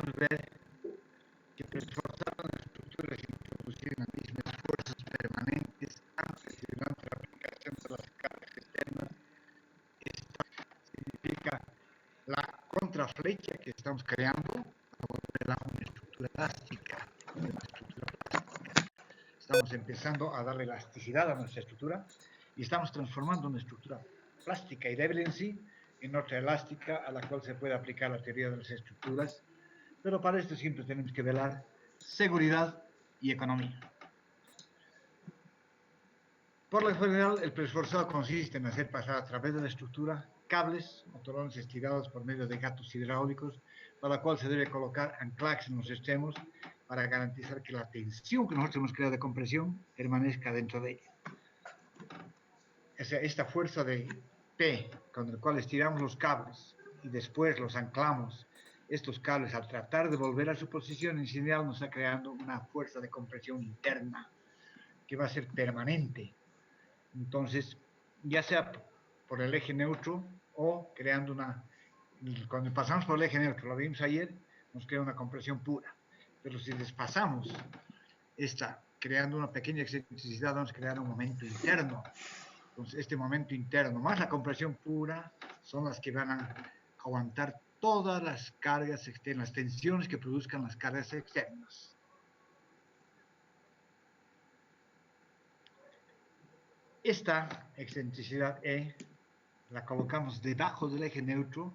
podemos ver que reforzar la estructura es introducir en la misma esfuerzos permanentes antes y durante la aplicación de las cargas externas. Esto significa la contraflecha que estamos creando para volverla una estructura elástica. Estamos empezando a darle elasticidad a nuestra estructura y estamos transformando una estructura plástica y débil en sí en otra elástica a la cual se puede aplicar la teoría de las estructuras, pero para esto siempre tenemos que velar seguridad y economía. Por lo general, el preesforzado consiste en hacer pasar a través de la estructura cables o torones estirados por medio de gatos hidráulicos, para la cual se debe colocar anclajes en los extremos para garantizar que la tensión que nosotros hemos creado de compresión permanezca dentro de ella. O sea, esta fuerza de P con el cual estiramos los cables y después los anclamos, estos cables al tratar de volver a su posición inicial nos está creando una fuerza de compresión interna que va a ser permanente. Entonces, ya sea por el eje neutro o creando cuando pasamos por el eje neutro, lo vimos ayer, nos crea una compresión pura. Pero si despasamos creando una pequeña excentricidad, vamos a crear un momento interno. Entonces, este momento interno más la compresión pura son las que van a aguantar todas las cargas externas, las tensiones que produzcan las cargas externas. Esta excentricidad E la colocamos debajo del eje neutro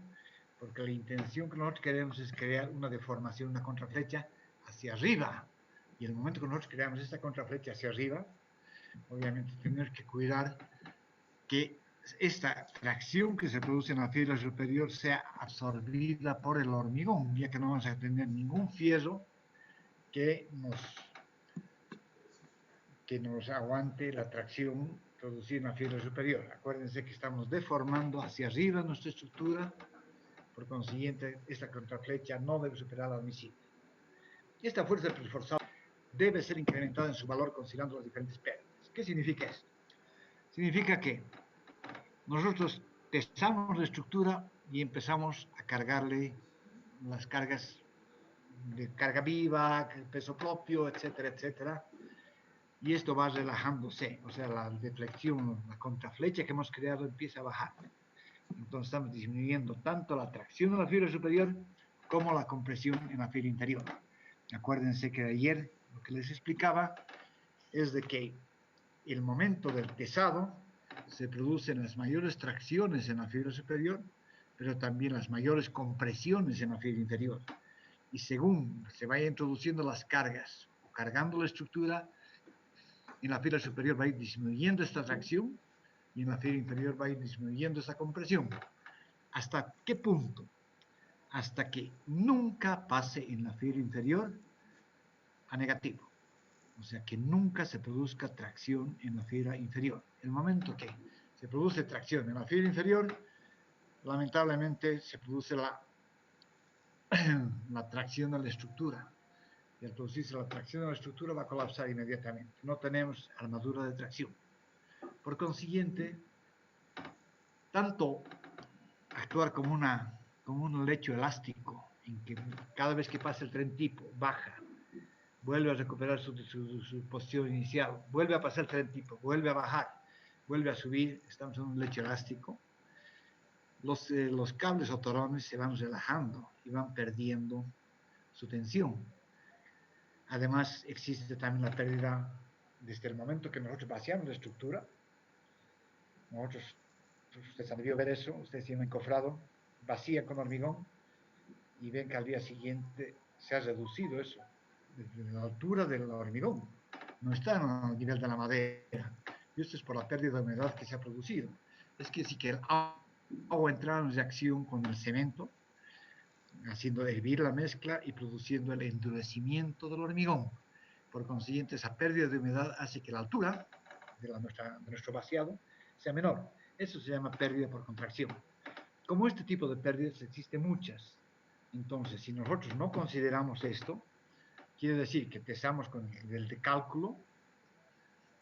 porque la intención que nosotros queremos es crear una deformación, una contraflecha hacia arriba. Y en el momento que nosotros creamos esta contraflecha hacia arriba, obviamente tenemos que cuidar que esta tracción que se produce en la fibra superior sea absorbida por el hormigón, ya que no vamos a tener ningún fierro que nos aguante la tracción producida en la fibra superior. Acuérdense que estamos deformando hacia arriba nuestra estructura, por consiguiente, esta contraflecha no debe superar la admisible. Y esta fuerza de preesforzado debe ser incrementada en su valor considerando las diferentes pérdidas. ¿Qué significa esto? Significa que nosotros testamos la estructura y empezamos a cargarle las cargas de carga viva, peso propio, etcétera, etcétera. Y esto va relajándose, o sea, la deflexión, la contraflecha que hemos creado empieza a bajar. Entonces estamos disminuyendo tanto la tracción de la fibra superior como la compresión en la fibra inferior. Acuérdense que ayer lo que les explicaba es de que el momento del pesado se producen las mayores tracciones en la fibra superior, pero también las mayores compresiones en la fibra inferior. Y según se vaya introduciendo las cargas o cargando la estructura, en la fibra superior va a ir disminuyendo esta tracción y en la fibra inferior va a ir disminuyendo esta compresión. ¿Hasta qué punto? Hasta que nunca pase en la fibra inferior a negativo. O sea, que nunca se produzca tracción en la fibra inferior. El momento que se produce tracción en la fibra inferior, lamentablemente se produce la tracción de la estructura. Y al producirse la tracción de la estructura va a colapsar inmediatamente. No tenemos armadura de tracción. Por consiguiente, tanto actuar como un lecho elástico, en que cada vez que pasa el tren tipo baja, vuelve a recuperar su posición inicial, vuelve a pasar el tren tipo, vuelve a bajar, vuelve a subir, estamos en un lecho elástico. Los cables o torones se van relajando y van perdiendo su tensión. Además, existe también la pérdida desde el momento que nosotros vaciamos la estructura. Ustedes han debido ver eso, ustedes tienen un encofrado, vacían con hormigón y ven que al día siguiente se ha reducido eso, desde la altura del hormigón. No está al nivel de la madera. Y esto es por la pérdida de humedad que se ha producido. Es que sí que el agua entra en reacción con el cemento, haciendo hervir la mezcla y produciendo el endurecimiento del hormigón. Por consiguiente, esa pérdida de humedad hace que la altura de nuestro vaciado sea menor. Eso se llama pérdida por contracción. Como este tipo de pérdidas existen muchas. Entonces, si nosotros no consideramos esto, quiere decir que pesamos con el nivel de cálculo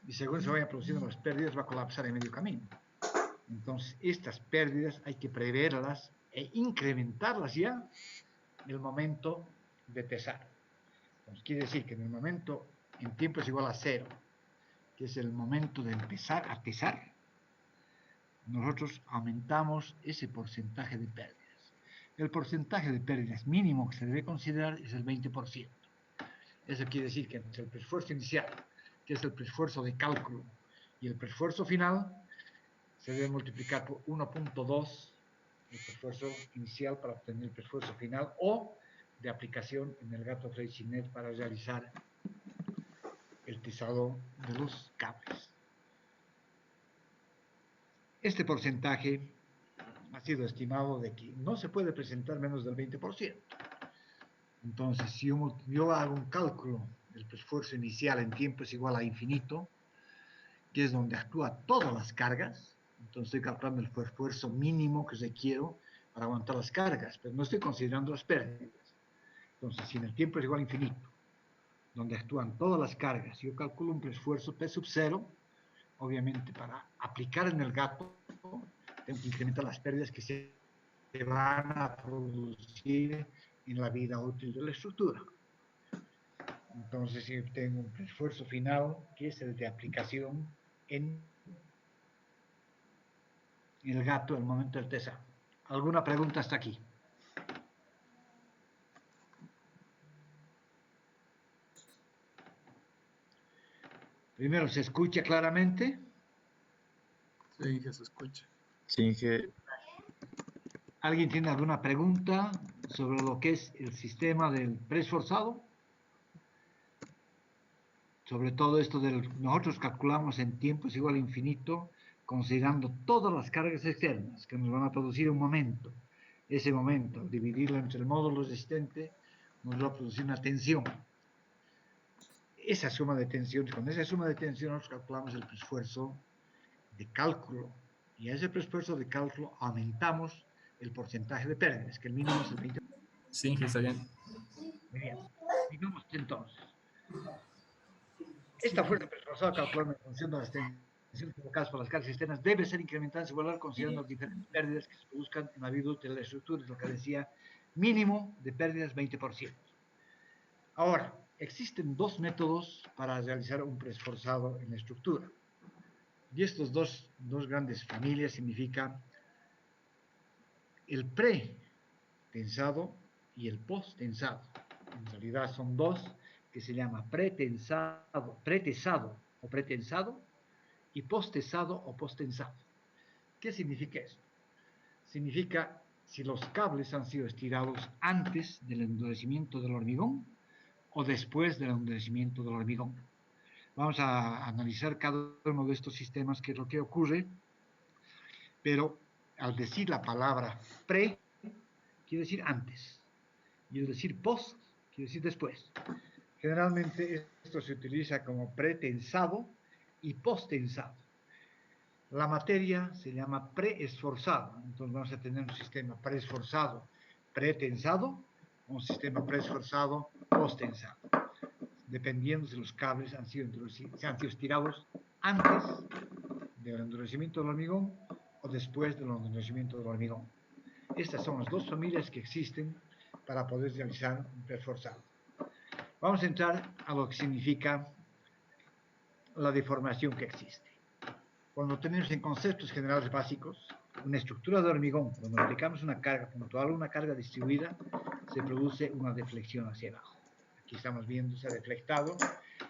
y según se vayan produciendo las pérdidas va a colapsar en medio camino. Entonces, estas pérdidas hay que preverlas e incrementarlas ya en el momento de tesar. Entonces, quiere decir que en el momento, en tiempo es igual a 0, que es el momento de empezar a tesar, nosotros aumentamos ese porcentaje de pérdidas. El porcentaje de pérdidas mínimo que se debe considerar es el 20%. Eso quiere decir que entre el preesfuerzo inicial, que es el preesfuerzo de cálculo, y el preesfuerzo final, se debe multiplicar por 1.2 el preesfuerzo inicial para obtener el preesfuerzo final, o de aplicación en el gato Freycinet para realizar el tesado de los cables. Este porcentaje ha sido estimado de que no se puede presentar menos del 20%. Entonces, si yo hago un cálculo del preesfuerzo inicial en tiempo es igual a infinito, que es donde actúan todas las cargas, entonces estoy calculando el esfuerzo mínimo que requiero para aguantar las cargas, pero no estoy considerando las pérdidas. Entonces, si en el tiempo es igual a infinito, donde actúan todas las cargas, yo calculo un preesfuerzo P sub 0, obviamente para aplicar en el gato, tengo que incrementar las pérdidas que se van a producir en la vida útil de la estructura. Entonces, si tengo un esfuerzo final, que es el de aplicación en el gato al momento del tesado. ¿Alguna pregunta hasta aquí? Primero, ¿se escucha claramente? Sí, que se escucha. Sí, que ¿Alguien tiene alguna pregunta sobre lo que es el sistema del preesforzado? Sobre todo esto nosotros calculamos en tiempos igual a infinito, considerando todas las cargas externas que nos van a producir un momento. Ese momento, dividirlo entre el módulo resistente, nos va a producir una tensión. Esa suma de tensiones, con esa suma de tensiones nosotros calculamos el preesfuerzo de cálculo. Y a ese preesfuerzo de cálculo aumentamos el porcentaje de pérdidas, que el mínimo es el 20%. Sí, que está bien. Muy bien. Digamos entonces, esta fuerza preesforzada calculada en función de las tensiones provocadas por las cargas externas debe ser incrementada en su valor considerando las diferentes pérdidas que se produzcan en la vida útil de la estructura, es lo que decía, mínimo de pérdidas 20%. Ahora, existen dos métodos para realizar un preesforzado en la estructura. Y estos dos grandes familias significan el pretensado y el posttensado. En realidad son dos que se llama pretesado o pretensado y posttensado o posttensado. ¿Qué significa esto? Significa si los cables han sido estirados antes del endurecimiento del hormigón o después del endurecimiento del hormigón. Vamos a analizar cada uno de estos sistemas, qué es lo que ocurre, pero al decir la palabra pre, quiere decir antes, y al decir post, quiere decir después. Generalmente esto se utiliza como pretensado y posttensado. La materia se llama preesforzado, entonces vamos a tener un sistema preesforzado, pretensado, un sistema preesforzado, posttensado, dependiendo si los cables han sido estirados antes del endurecimiento del hormigón o después del endurecimiento del hormigón. Estas son las dos familias que existen para poder realizar un preesforzado. Vamos a entrar a lo que significa la deformación que existe. Cuando tenemos en conceptos generales básicos una estructura de hormigón, cuando aplicamos una carga puntual o una carga distribuida, se produce una deflexión hacia abajo. Aquí estamos viendo se ha deflectado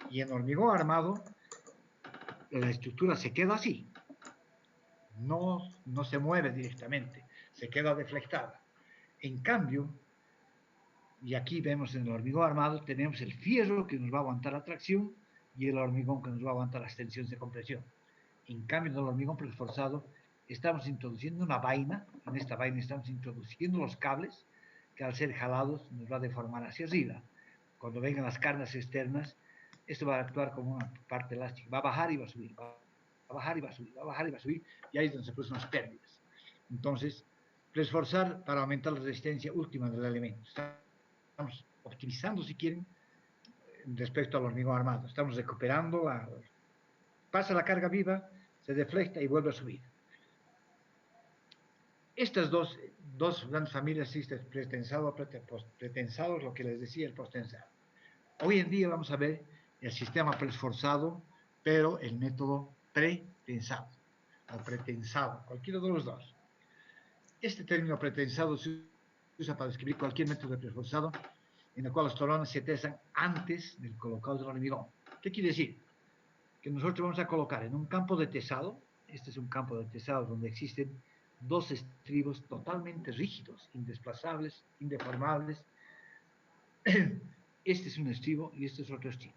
y en hormigón armado la estructura se queda así, no se mueve directamente, se queda deflectada. En cambio, y aquí vemos en el hormigón armado, tenemos el fierro que nos va a aguantar la tracción y el hormigón que nos va a aguantar las tensiones de compresión. En cambio, en el hormigón preesforzado, estamos introduciendo una vaina, en esta vaina estamos introduciendo los cables, que al ser jalados nos va a deformar hacia arriba. Cuando vengan las cargas externas, esto va a actuar como una parte elástica, va a bajar y va a subir, va a bajar y va a subir, va a bajar y va a subir, y ahí es donde se producen las pérdidas. Entonces, preesforzar para aumentar la resistencia última del elemento. Estamos optimizando, si quieren, respecto al hormigón armado. Estamos recuperando, pasa la carga viva, se deflecta y vuelve a subir. Estas dos dos grandes familias existen, pretensado, pretensado, lo que les decía el postensado. Hoy en día vamos a ver el sistema preesforzado, pero el método pretensado o pretensado, cualquiera de los dos. Este término pretensado se usa para describir cualquier método preesforzado en el cual los torones se tesan antes del colocado del hormigón. ¿Qué quiere decir? Que nosotros vamos a colocar en un campo de tesado, este es un campo de tesado donde existen dos estribos totalmente rígidos, indesplazables, indeformables. Este es un estribo y este es otro estribo.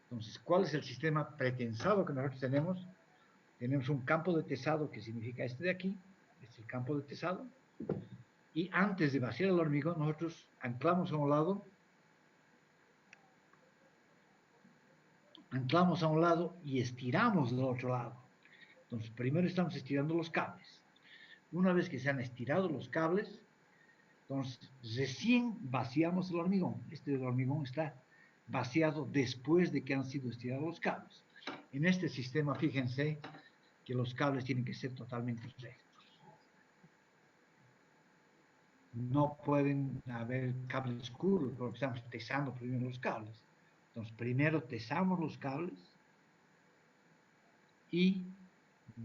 Entonces, ¿cuál es el sistema pretensado que nosotros tenemos? Tenemos un campo de tesado que significa este de aquí, este es el campo de tesado, y antes de vaciar el hormigón nosotros anclamos a un lado y estiramos del otro lado. Entonces, primero estamos estirando los cables. Una vez que se han estirado los cables, entonces recién vaciamos el hormigón. Este hormigón está vaciado después de que han sido estirados los cables. En este sistema, fíjense que los cables tienen que ser totalmente rectos. No pueden haber cables oscuros porque estamos tesando primero los cables. Entonces, primero tesamos los cables y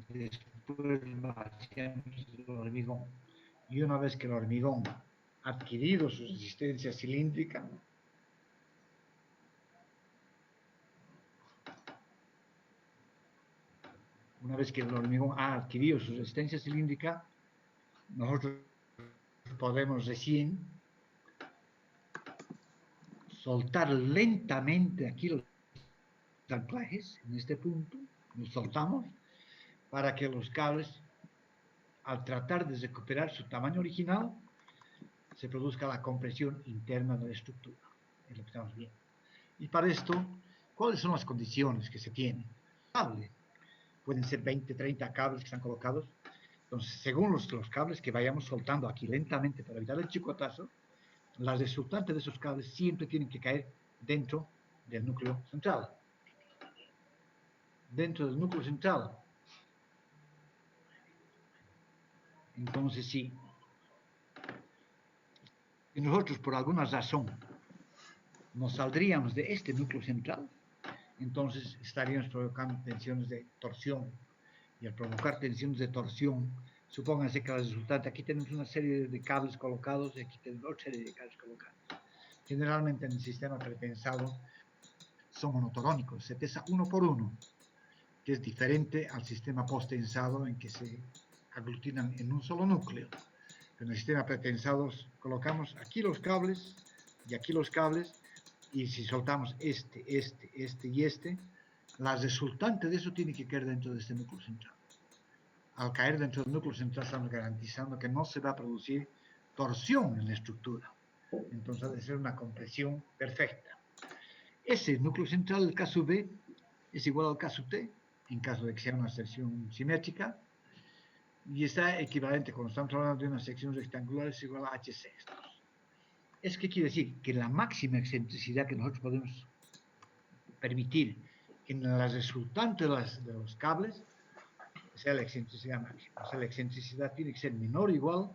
después vaciamos el hormigón. Y una vez que el hormigón ha adquirido su resistencia cilíndrica, nosotros podemos recién soltar lentamente aquí los anclajes, en este punto, los soltamos para que los cables, al tratar de recuperar su tamaño original, se produzca la compresión interna de la estructura. Es lo que estamos viendo. Y para esto, ¿cuáles son las condiciones que se tienen? Pueden ser 20, 30 cables que están colocados. Entonces, según los cables que vayamos soltando aquí lentamente para evitar el chicotazo, las resultantes de esos cables siempre tienen que caer dentro del núcleo central. Dentro del núcleo central. Entonces, si nosotros por alguna razón nos saldríamos de este núcleo central, entonces estaríamos provocando tensiones de torsión. Y al provocar tensiones de torsión, supónganse que la resultante, aquí tenemos una serie de cables colocados y aquí tenemos otra serie de cables colocados. Generalmente en el sistema pretensado son monotorónicos, se tesa uno por uno, que es diferente al sistema posttensado en que se aglutinan en un solo núcleo. En el sistema pretensado colocamos aquí los cables y aquí los cables, y si soltamos este y este, la resultante de eso tiene que caer dentro de este núcleo central. Al caer dentro del núcleo central estamos garantizando que no se va a producir torsión en la estructura. Entonces ha de ser una compresión perfecta. Ese núcleo central, el caso B, es igual al caso T, en caso de que sea una sección simétrica, y está equivalente, cuando estamos hablando de una sección rectangular, es igual a h sextos. ¿Eso qué quiere decir? Que la máxima excentricidad que nosotros podemos permitir en la resultante de los cables sea la excentricidad máxima. O sea, la excentricidad tiene que ser menor o igual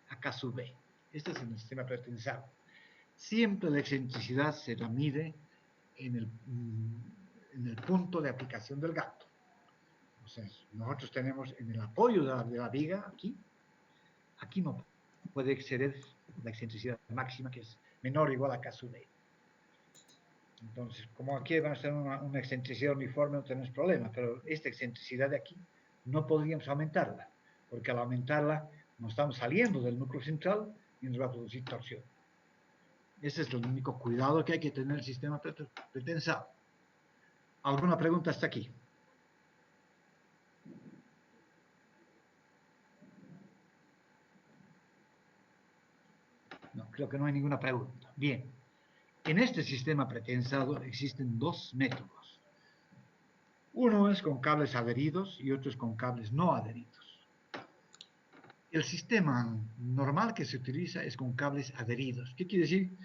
a K sub B. Este es el sistema pretensado. Siempre la excentricidad se la mide en el punto de aplicación del gato. O sea, nosotros tenemos en el apoyo de la viga, aquí no puede exceder la excentricidad máxima, que es menor o igual a K sub B. Entonces, como aquí vamos a tener una excentricidad uniforme, no tenemos problema, pero esta excentricidad de aquí no podríamos aumentarla, porque al aumentarla nos estamos saliendo del núcleo central y nos va a producir torsión. Ese es el único cuidado que hay que tener en el sistema pretensado. ¿Alguna pregunta hasta aquí? No, creo que no hay ninguna pregunta. Bien. En este sistema pretensado existen dos métodos. Uno es con cables adheridos y otro es con cables no adheridos. El sistema normal que se utiliza es con cables adheridos. ¿Qué quiere decir?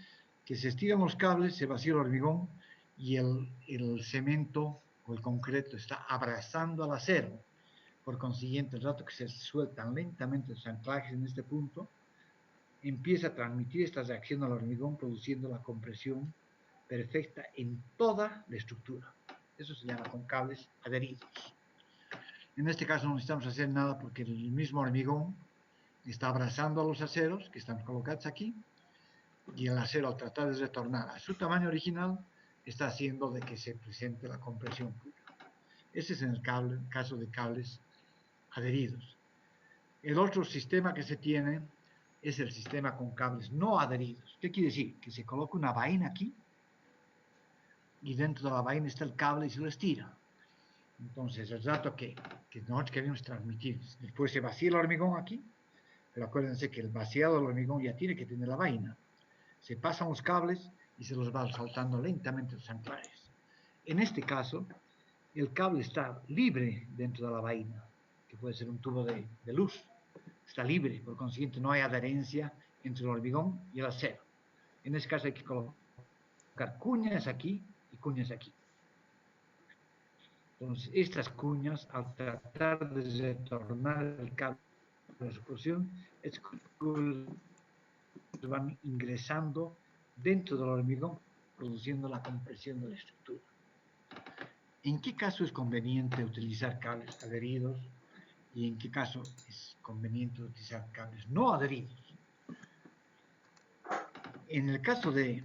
Que se estiran los cables, se vacía el hormigón y el cemento o el concreto está abrazando al acero. Por consiguiente, el rato que se sueltan lentamente los anclajes en este punto, empieza a transmitir esta reacción al hormigón produciendo la compresión perfecta en toda la estructura. Eso se llama con cables adheridos. En este caso no necesitamos hacer nada porque el mismo hormigón está abrazando a los aceros que están colocados aquí y el acero, al tratar de retornar a su tamaño original, está haciendo de que se presente la compresión pura. Ese es en el caso de cables adheridos. El otro sistema que se tiene es el sistema con cables no adheridos. ¿Qué quiere decir? Que se coloca una vaina aquí y dentro de la vaina está el cable y se lo estira. Entonces, el dato que nosotros queremos transmitir, después se vacía el hormigón aquí, pero acuérdense que el vaciado del hormigón ya tiene que tener la vaina. Se pasan los cables y se los va saltando lentamente los anclajes. En este caso, el cable está libre dentro de la vaina, que puede ser un tubo de luz. Está libre, por consiguiente no hay adherencia entre el hormigón y el acero. En este caso hay que colocar cuñas aquí y cuñas aquí. Entonces, estas cuñas, al tratar de retornar el cable a su posición, van ingresando dentro del hormigón, produciendo la compresión de la estructura. ¿En qué caso es conveniente utilizar cables adheridos y en qué caso es conveniente utilizar cables no adheridos? En el caso de,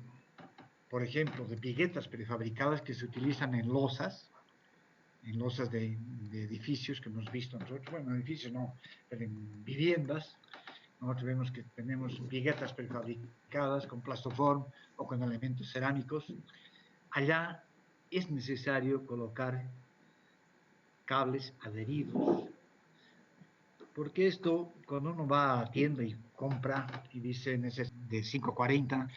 por ejemplo, de viguetas prefabricadas que se utilizan en losas de edificios que hemos visto nosotros, bueno, edificios no, pero en viviendas, nosotros vemos que tenemos viguetas prefabricadas con plastoform o con elementos cerámicos. Allá es necesario colocar cables adheridos. Porque esto, cuando uno va a tienda y compra y dice de 540,